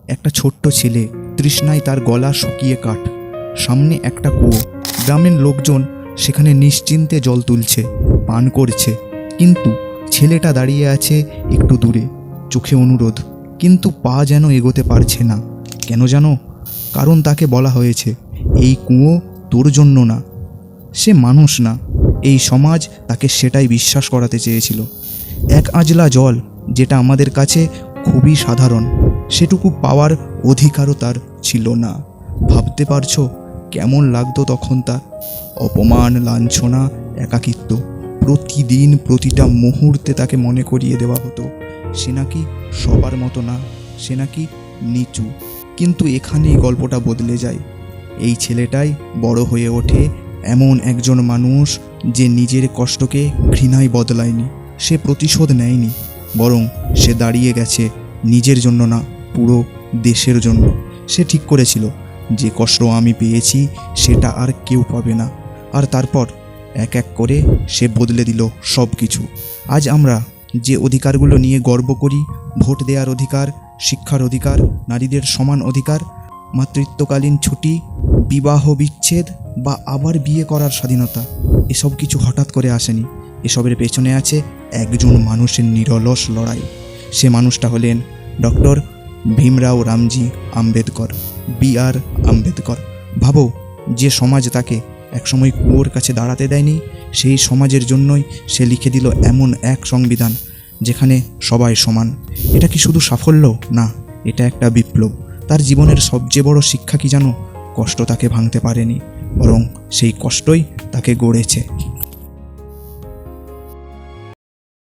একটা ছোট্ট ছেলে তৃষ্ণায় তার গলা শুকিয়ে কাঠ। সামনে একটা কুয়ো। গ্রামের লোকজন সেখানে নিশ্চিন্তে জল তুলছে, পান করছে। কিন্তু ছেলেটা দাঁড়িয়ে আছে একটু দূরে, চোখে অনুরোধ, কিন্তু পা যেন এগোতে পারছে না। কেন জানো? কারণ তাকে বলা হয়েছে, এই কুয়ো তোর জন্য না। সে মানুষ না। এই সমাজ তাকে সেটাই বিশ্বাস করাতে চেয়েছিল। এক আজলা জল, যেটা আমাদের কাছে খুবই সাধারণ, সেটুকু পাওয়ার অধিকারও তার ছিল না। ভাবতে পারছো কেমন লাগতো তখন তার? অপমান, লাঞ্ছনা, একাকিত্ব। প্রতিদিন প্রতিটা মুহূর্তে তাকে মনে করিয়ে দেওয়া হতো সে নাকি সবার মতো না, সে নাকি নিচু। কিন্তু এখানেই গল্পটা বদলে যায়। এই ছেলেটাই বড় হয়ে ওঠে এমন একজন মানুষ যে নিজের কষ্টকে ঘৃণায় বদলায়নি। সে প্রতিশোধ নেয়নি, বরং সে দাঁড়িয়ে গেছে নিজের জন্য না, পুরো দেশের জন্য। সে ঠিক করেছিল, যে কষ্ট আমি পেয়েছি সেটা আর কেউ পাবে না। আর তারপর এক এক করে সে বদলে দিল সব কিছু। আজ আমরা যে অধিকারগুলো নিয়ে গর্ব করি, ভোট দেওয়ার অধিকার, শিক্ষার অধিকার, নারীদের সমান অধিকার, মাতৃত্বকালীন ছুটি, বিবাহ বিচ্ছেদ বা আবার বিয়ে করার স্বাধীনতা, এসব কিছু হঠাৎ করে আসেনি। এসবের পেছনে আছে একজন মানুষের নিরলস লড়াই। সে মানুষটা হলেন ডক্টর ভীমরাও রামজি আম্বেদকর, BR আম্বেদকর। ভাবো, যে সমাজ তাকে একসময় কুয়োর কাছে দাঁড়াতে দেয়নি, সেই সমাজের জন্যই সে লিখে দিল এমন এক সংবিধান যেখানে সবাই সমান। এটা কি শুধু সাফল্য? না, এটা একটা বিপ্লব। তার জীবনের সবচেয়ে বড় শিক্ষা কি জানো? কষ্ট তাকে ভাঙতে পারেনি, বরং সেই কষ্টই তাকে গড়েছে।